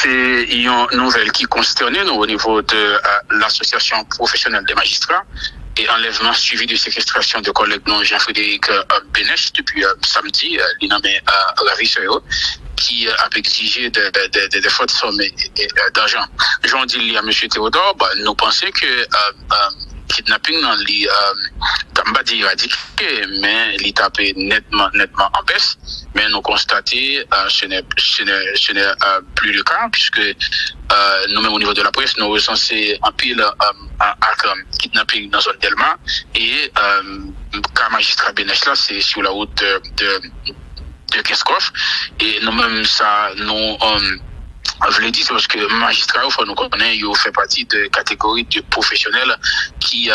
c'est une nouvelle qui consternait nous au niveau de l'association professionnelle des magistrats et enlèvement suivi de séquestration de collègues non Jean-Frédéric Benech depuis samedi, l'innommé ravisseur qui a exigé des fortes sommes d'argent. J'en dis à M. Théodore, nous pensons que kidnapping dans les pas dire éradiqué, mais il tape nettement en baisse. Mais nous constatons ce n'est plus le cas puisque nous-mêmes au niveau de la presse nous recensons un pile kidnapping dans zone Delma et cas magistrat Benech là c'est sur la route de Keskov et nous-mêmes ça nous je le dis parce que magistrat faut nous connaît il fait partie de catégorie de professionnels qui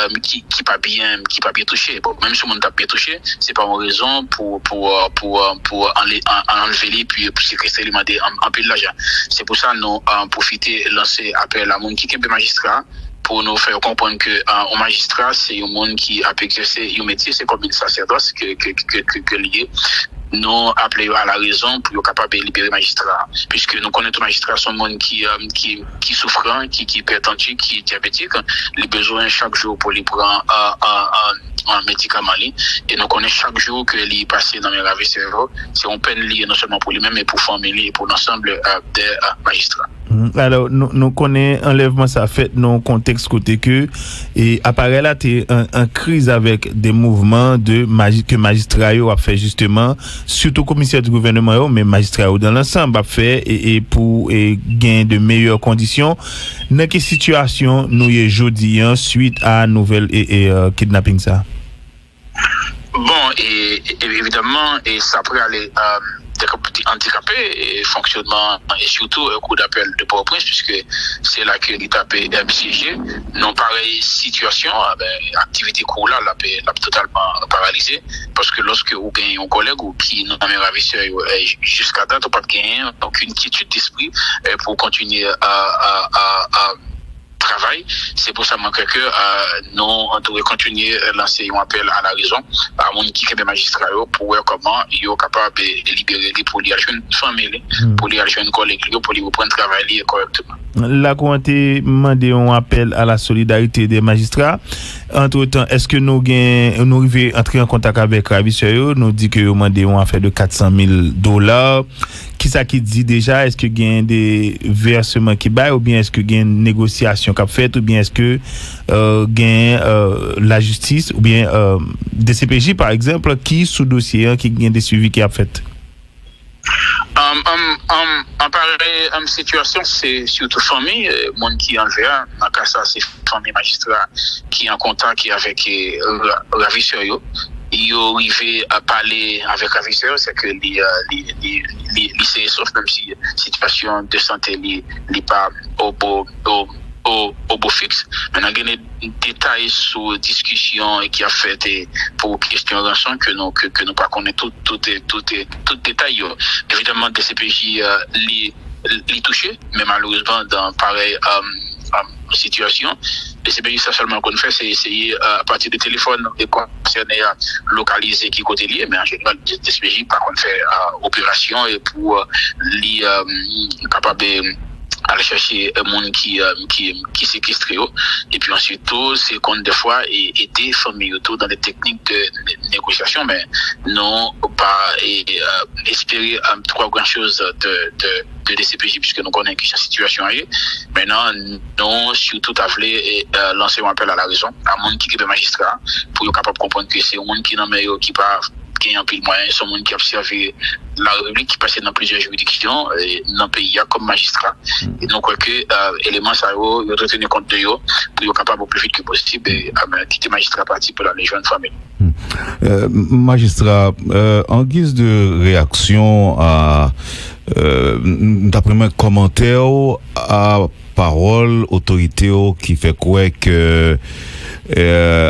pas bien touché. Bon, même si on t'a bien touché, c'est pas une raison pour enlever les puis séquestrer les demander en peu de l'argent. C'est pour ça nous profiter lancer appel à monde qui est magistrat pour nous faire comprendre que un magistrat c'est un monde qui a exercé un métier, c'est comme une sacerdoce que lié. Nous appelons à la raison pour être capable de libérer les magistrats, puisque nous connaissons les magistrats sont monde qui souffrant, qui est hypertendu, qui est diabétique, les besoins chaque jour pour les prendre un médicament et nous connaissons chaque jour que les passé dans les ravisseurs, c'est une peine liée non seulement pour lui-même mais pour famille et pour l'ensemble des magistrats. Alors nous connaissons enlèvement ça fait dans contexte côté que et apparaît là t'es en crise avec des mouvements de que magistrats a fait justement surtout commissaire du gouvernement mais magistrats dans l'ensemble a fait et pour gain de meilleures conditions dans quelle situation nous y jodi suite à nouvelle kidnapping ça. Bon et évidemment et ça pourrait aller handicapé et fonctionnement et surtout un coup d'appel de Port-au-Prince puisque c'est là que l'État est MCG. Non pareille situation, activité court là totalement paralysée parce que lorsque vous gagnez un collègue ou qui nous a ravisseur jusqu'à date, on pas gagner aucune quiétude d'esprit pour continuer à travail. C'est pour ça que nous on devrait continuer à lancer un appel à la raison à mon qui est des magistrats pour voir comment ils sont capables de libérer les pour les jeunes familles, pour les jeunes collègues, pour les reprendre travailler correctement. La communauté demande un appel à la solidarité des magistrats. Entre-temps, est-ce que nous arrivons à entrer en contact avec ravisseurs? Nous dit que nous demandons un affaire de $400,000. Qui ça qui dit déjà? Est-ce que il y a des versements qui baillent ou bien est-ce que il y a une négociation qui a fait ou bien est-ce que il y a la justice ou bien des CPJ par exemple qui sous dossier qui gagne des suivis qui a fait? En pareille situation, c'est surtout famille, monde qui en vient, dans le cas ça, c'est famille magistrat qui est en contact avec ravisseurs. Ils ont arrivé à parler avec ravisseurs, c'est que les sauf même si situation de santé n'est pas au beau fixe. Maintenant, il y a des détails sur discussion qui a fait pour question rançon que nous pas connaître tout détail. Évidemment, des CPJ les toucher, mais malheureusement dans pareille situation, les CPJ ça seulement qu'on fait c'est essayer à partir de téléphone et concerner à localiser qui côté lié, mais en général des CPJ par contre fait opération et pour les capable aller chercher un monde qui séquestré et puis ensuite c'est qu'on des fois aider famille autour dans les techniques de négociation mais non pas espérer trois grand chose de DCPJ puisque nous connaissons que cette situation est maintenant non surtout voulu lancer un appel à la raison à monde qui est magistrat pour être capable de comprendre que c'est un monde qui n'a qui pas qui a pile moyen c'est un monde qui a observé la République qui passe dans plusieurs juridictions dans le pays comme magistrat et donc que éléments ça yo retenir compte de yo pour être capable au plus vite que possible quitter magistrat parti pour la jeunes famille. Magistrat en guise de réaction à d'après mes commentaires à parole autorité qui fait quoi que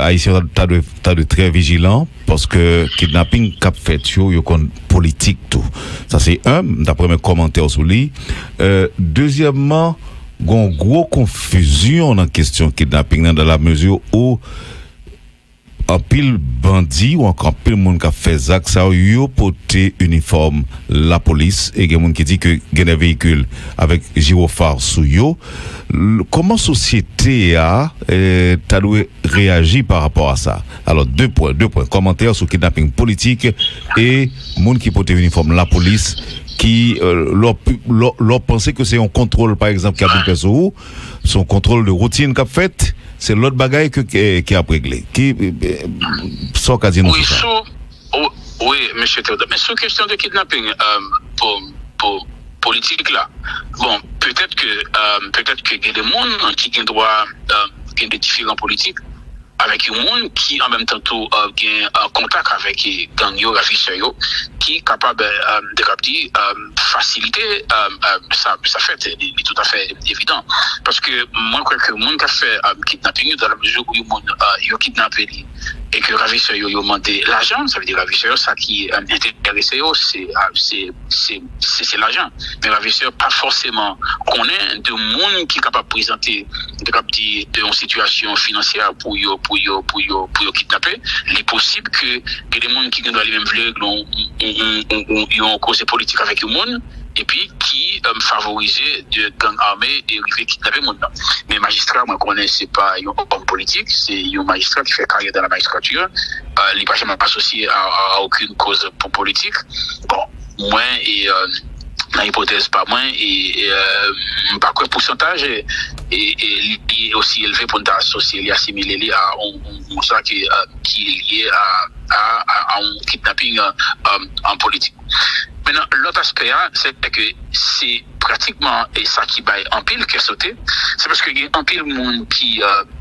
haïtien t'as de très vigilant parce que kidnapping cap fait yo politique tout ça c'est un d'après mes commentaires sur lui deuxièmement gon gros confusion en question kidnapping dans la mesure où en pile bandit ou encore pile monde qui a fait ça yo porté uniforme la police et il y a monde qui dit que il y a des véhicules avec gyrophare sous yo. Comment société a t'a dû réagir par rapport à ça? Alors deux points commentaires sur kidnapping politique et monde qui porte uniforme la police qui leur pensait que c'est un contrôle par exemple qui a pris sur son contrôle de routine qu'a fait, c'est l'autre bagaille qui a réglé qui sans quasi non ça. Oui, monsieur Théodore, mais sur question de kidnapping pour politique là, bon, peut-être que il y a des gens qui ont droit des différents politiques avec un monde qui en même temps tout gain contact avec gang yo ravisseur qui est capable de faciliter ça fait est tout à fait évident parce que moi je crois que le monde qui a fait kidnapping dans la mesure où yo kidnappé et que ravisseur yo demandé l'argent, ça veut dire ravisseur ça qui intéressé c'est l'argent, mais ravisseur pas forcément connaît de monde qui est capable de présenter de une situation financière pour yo kidnapper. Il est possible que des gens qui ont les mêmes ont causé politique avec le monde et puis qui favoriser de gang armés et arriver kidnapper le monde. Mais magistrat, moi, connais, c'est pas un homme politique, c'est un magistrat qui fait carrière dans la magistrature. Il n'est pas jamais associé à aucune cause politique. Bon, moi, et dans l'hypothèse pas moins, et par quoi pourcentage est aussi élevé pour associer, assimiler à ça qui est lié à un kidnapping en politique. Maintenant, l'autre aspect, c'est que c'est pratiquement et ça qui baille en pile qui a sauté, c'est parce qu'il y a un pile monde qui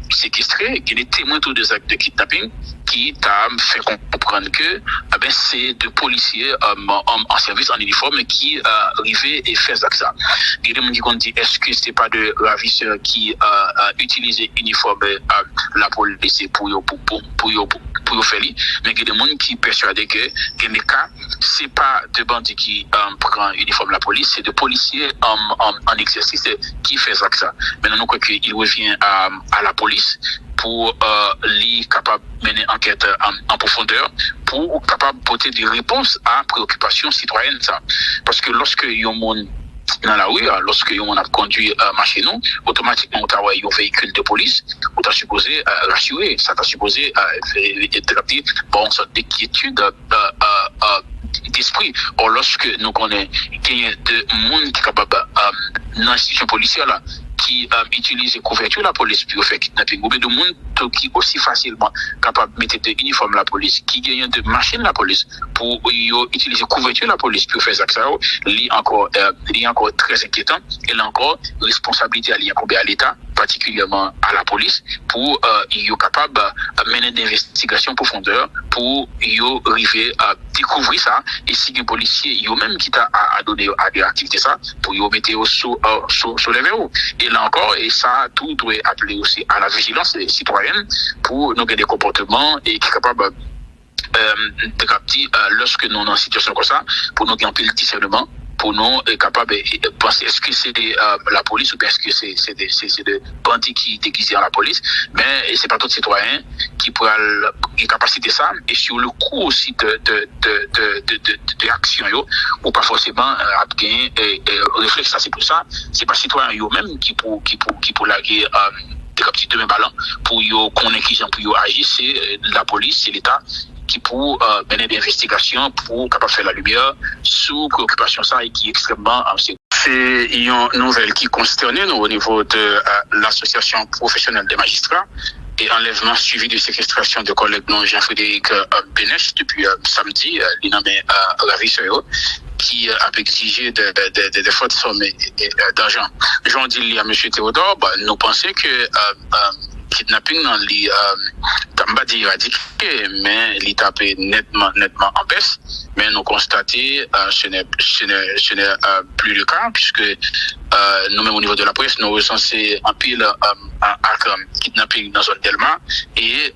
séquestré, qui est témoin de des actes de kidnapping, qui t'a fait comprendre que c'est de policiers en service en uniforme qui arrivaient et faisaient ça. Il y a des gens qui ont dit est-ce que c'est pas de ravisseurs qui utilisaient uniforme la police pour faire, mais il y a des gens qui persuadent que dans les cas c'est pas de bandits qui prend uniforme la police, c'est de policiers en exercice qui fait ça. Maintenant nous crois qu'il revient à la police pour les capable de mener enquête en profondeur pour capable de porter des réponses à préoccupations citoyennes ça. Parce que lorsque yon monde dans la rue, lorsque on a conduit chez nous, automatiquement on a un véhicule de police, on t'a supposé rassurer, ça t'a supposé bon une sorte d'inquiétude d'esprit. Or lorsque nous connaissons qu'il y a de monde qui est capable dans l'institution policière là qui utilise couverture la police pour faire kidnapping, ou bien de monde qui aussi facilement capable de mettre de uniforme la police, qui gagne de machine la police pour utiliser couverture la police pour faire ça, c'est encore très inquiétant. Et là encore, responsabilité à l'État, particulièrement à la police, pour être capable de mener des investigations profondeur pour arriver à découvrir ça. Et si les policiers, eux-mêmes qui t'a à donner à des activités ça, pour y mettre sur les verrous. Et là encore, et ça, tout doit appeler aussi à la vigilance des citoyens pour nous avoir des comportements et qui est capable de capter lorsque nous sommes dans une situation comme ça, pour nous avoir un discernement, pour nous être capable de penser est-ce que c'est la police ou bien est-ce que c'est des bandits qui déguisent en la police, mais c'est pas tout citoyen qui pourra une capacité ça et sur le coup aussi de action ou pas forcément gagner réflexe ça. C'est pour ça c'est pas citoyen eux-mêmes qui pour laguer des captures de même ballon pour connaître qui pour agir, c'est la police, c'est l'État qui pour mener des investigations pour capable faire la lumière sous préoccupation ça et qui est extrêmement c'est une nouvelle qui concernait nous au niveau de l'association professionnelle des magistrats et enlèvement suivi de séquestration de collègues non Jean-Frédéric Bénèche depuis samedi, l'innommé ravisseur qui a exigé des fortes sommes d'argent. J'en dis à M. Théodore, nous pensons que kidnapping dans les pas dire éradiqué, mais l'état est nettement en baisse. Mais nous constatons ce n'est plus le cas puisque nous-mêmes au niveau de la presse nous recensons un pile kidnapping dans la zone d'Elma et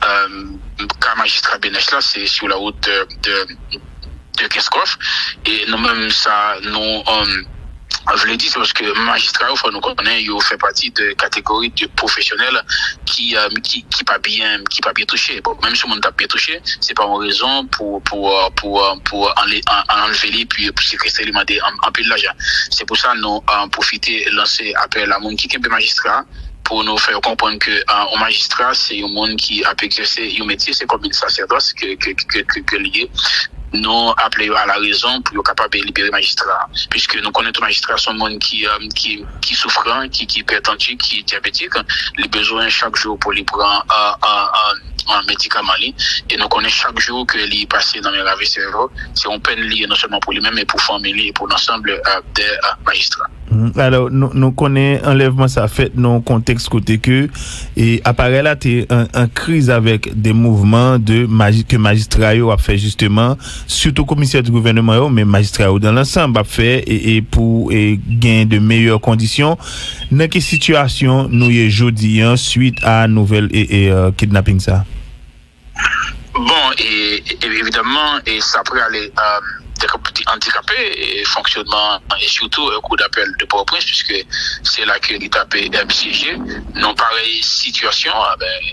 cas magistrat Bénèche là c'est sur la route de Keskov et nous-mêmes ça nous Je l'ai dit, c'est parce que magistrat, il faut nous connaître, il fait partie de catégorie de professionnels qui pas bien touché. Bon, même si on t'a bien touché, c'est pas une raison pour enlever les puis pour séquestrer les demander en peu de l'argent. C'est pour ça nous profiter lancer appel à monde qui est magistrat pour nous faire comprendre que un magistrat c'est un monde qui a exercé un métier, c'est comme une sacerdoce que lié. Nous appelons à la raison pour être capable de libérer les magistrats, puisque nous connaissons les magistrats sont des gens qui souffrent, qui hypertendus, qui diabétiques, les besoins chaque jour pour les prendre un médicament et nous connaissons chaque jour que les passés dans les ravisseurs, c'est une peine liée non seulement pour lui-même mais pour famille et pour l'ensemble des magistrats. Alors nous connaissons enlèvement ça fait dans contexte côté que et apparaît là t'es en crise avec des mouvements de que magistrats a fait justement surtout commissaire du gouvernement mais magistrats dans l'ensemble a fait et pour gain de meilleures conditions dans quelle situation nous y aujourd'hui suite à nouvelle kidnapping ça. Bon et évidemment et ça pourrait aller handicapé et fonctionnement et surtout un coup d'appel de Port-au-Prince puisque c'est là que l'État peut siéger. Non pareille situation,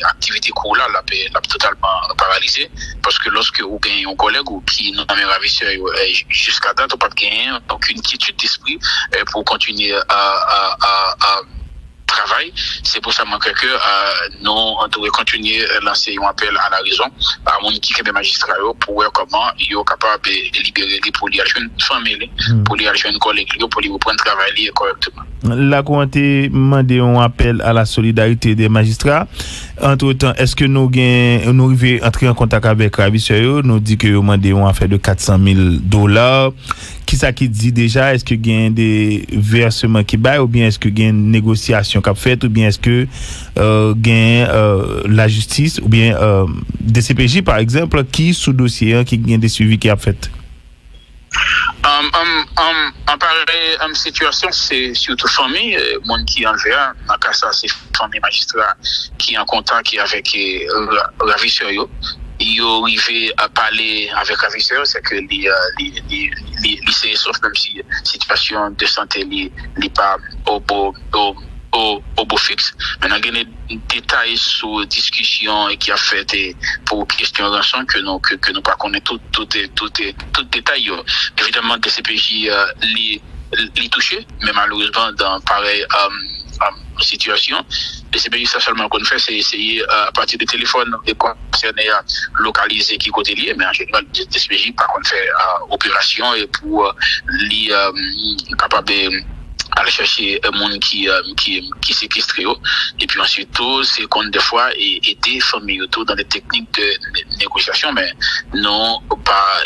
activité court là totalement paralysée parce que lorsque vous gagnez un collègue ou qui nous a ravisseur jusqu'à date, on pas gagner aucune quiétude d'esprit pour continuer à travail. C'est pour ça que nous on doit continuer à lancer un appel à la raison à mon qui est magistrat pour voir comment ils sont capables de libérer pour les jeunes familles, pour les jeunes collègues, pour les reprendre travailler correctement. La Cour a demandé un appel à la solidarité des magistrats. Entre-temps, est-ce que nous arrivons à entrer en contact avec Ravisseur? Nous dit que nous demandé une affaire de $400,000. Qui ça qui dit déjà? Est-ce que il y a des versements qui baillent ou bien est-ce que il y a une négociation qui a fait ou bien est-ce que il y a la justice ou bien des CPJ par exemple qui sous dossier qui gagne des suivis qui a fait? En pareille situation, c'est surtout famille, monde qui en vient, dans cas ça, c'est famille magistrat qui est en contact avec ravisseur. Ils arrivent à parler avec ravisseur, c'est que les sauf même si situation de santé n'est pas au beau fixe. Maintenant, il y a des détails sur discussion qui a fait pour question rançon que nous pas connaissons tout détail. Évidemment, des CPJ les toucher, mais malheureusement dans pareille situation, les CPJ ça seulement qu'on fait c'est essayer à partir du téléphone et concerner à localiser qui côté lié, mais en général des CPJ par contre fait opération et pour les capable aller chercher un monde qui séquestré et puis ensuite c'est qu'on des fois aider famille autour dans les techniques de négociation mais non pas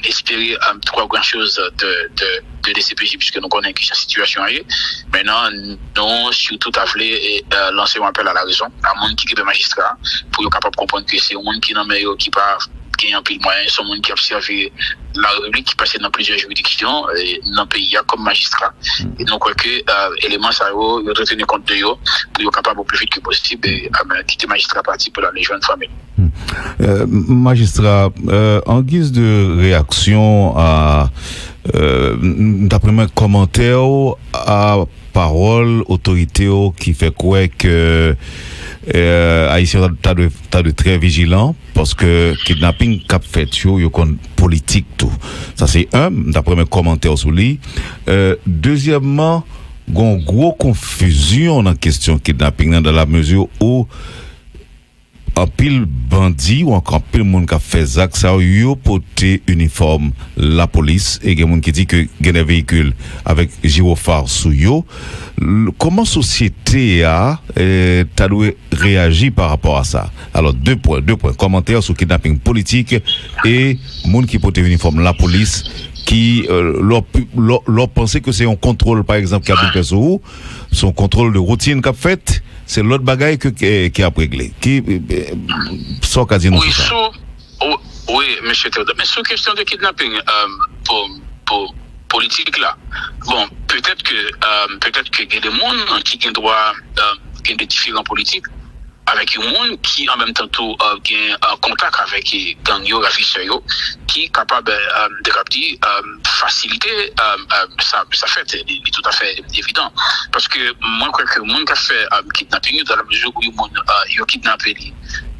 espérer trois grand chose de DCPJ puisque nous connaissons que cette situation est maintenant non surtout à vouloir lancer un appel à la raison à monde qui est magistrat pour être capable de comprendre que c'est un monde qui n'a meilleur qui pas qui un peu moyen c'est un monde qui a observé la République qui passait dans plusieurs juridictions dans le pays comme magistrat et donc que éléments ça il doit tenir compte de eux pour être capable au plus vite que possible et quitter magistrat parti pour la jeunes familles. Magistrat en guise de réaction à d'après mes commentaires à parole autorité qui fait quoi que Haïtien t'as de très vigilant parce que kidnapping cap fait yo kon politique tout ça c'est un d'après mes commentaires sur lui deuxièmement gon gros confusion dans question kidnapping dans la mesure où en pile bandit ou encore pile monde qui a fait ça yo porté uniforme la police et gen monde qui dit que gen des véhicules avec gyrophare sous yo comment société a t'a dû réagir par rapport à ça alors deux points commentaires sur kidnapping politique et monde qui porté uniforme la police qui leur penser que c'est un contrôle par exemple qui a fait sur son contrôle de routine qu'a fait c'est l'autre bagaille qui a réglé qui sans quasi non oui monsieur Théodore mais sur question de kidnapping pour politique là bon peut-être que il y a des gens qui ont droit des différents politiques avec un monde qui en même temps tout gain contact avec gang yo ravisseur yo qui capable de faciliter ça fait tout à fait évident parce que moi je crois que monde qui a fait kidnapping dans la mesure où monde yo kidnappé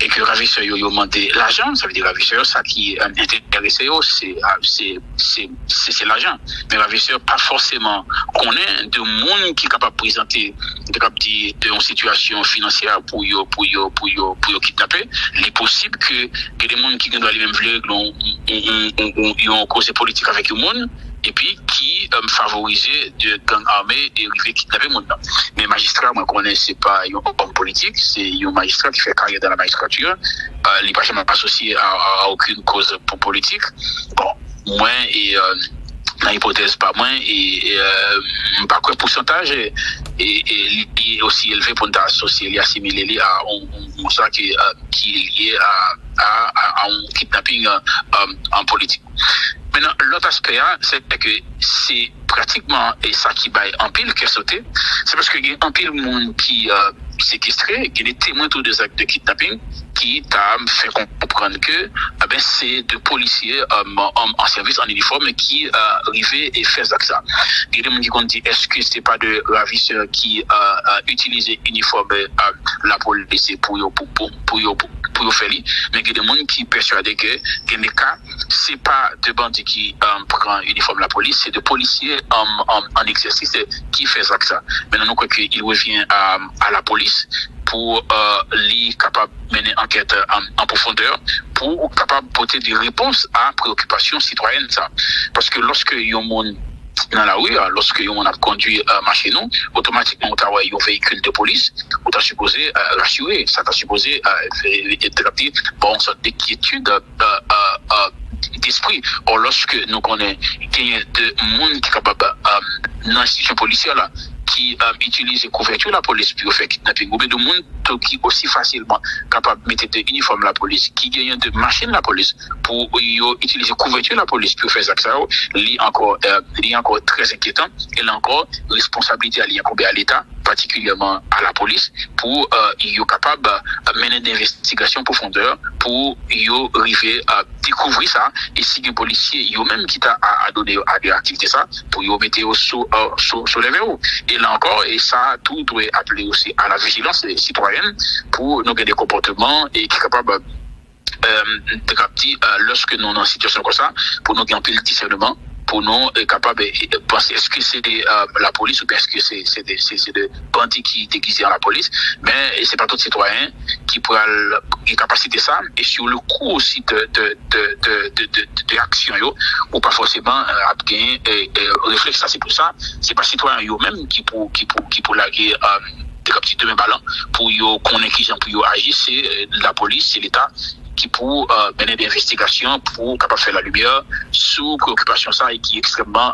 et que ravisseur yo demandé l'argent, ça veut dire ravisseur ça qui intéressé c'est l'argent, mais ravisseur pas forcément connaît de monde qui capable présenter de une situation financière pour yo kidnapper. Il est possible que des gens qui doivent les mêmes ont cause politique avec le monde et puis qui favoriser de gangs armés et arriver kidnapper le monde. Mais magistrat, moi, je connais, c'est pas un homme politique, c'est un magistrat qui fait carrière dans la magistrature. Il n'est pas jamais associé à aucune cause politique. Bon, moi, et dans l'hypothèse pas moins, et par quoi pourcentage est aussi élevé pour nous associer, assimiler à ça qui est lié à un kidnapping en politique. Maintenant, l'autre aspect, c'est que c'est pratiquement et ça qui baille en pile qui est sauté, c'est parce qu'il y a un pile monde qui séquestré, qui est témoin de des actes de kidnapping, qui t'a fait comprendre que c'est de policiers en service en uniforme qui arrivaient et faisaient ça. Il y a des gens qui ont dit est-ce que c'est pas de ravisseurs qui utilisaient uniforme la police pour faire, mais il y a des gens qui persuadent que dans les cas c'est pas de bandits qui prend uniforme la police, c'est de policiers en exercice qui fait ça. Maintenant nous croyons qu'il revient à la police pour les capable mener enquête en profondeur pour capable porter des réponses à préoccupations citoyennes ça. Parce que lorsque yon monde dans la rue, lorsque on a conduit machine, automatiquement on a un véhicule de police, on t'a supposé rassurer, ça t'a supposé bon sorte d'inquiétude d'esprit. Or lorsque nous connaissons qu'il y a de monde qui est capable dans l'institution policière là qui utilise couverture la police pour faire kidnapping ou bien de monde qui aussi facilement capable de mettre de uniforme la police qui gagne de machine la police pour utiliser couverture la police pour faire ça li encore très inquiétant et là encore responsabilité à l'État particulièrement à la police pour être capable de mener des investigations profondeur pour arriver à découvrir ça et si les policiers eux-mêmes qui t'a à donner à des activités ça pour y mettre sur les verrous et là encore et ça tout doit appeler aussi à la vigilance citoyenne pour nous des comportements et qui est capable de capter lorsque nous sommes dans une situation comme ça pour nous gagner le discernement pour nous être capable de penser est-ce que c'est la police ou est-ce que c'est des bandits qui déguisent en la police, mais c'est pas tout citoyen qui pourra une capacité ça et sur le coup aussi de action ou pas forcément gagner réflexe ça c'est pour ça c'est pas citoyen eux-mêmes qui pour laguer des petits demain ballon pour connaître qui gens pour agir c'est la police c'est l'État qui pour mener des investigations pour capable faire la lumière sur préoccupation ça et qui est extrêmement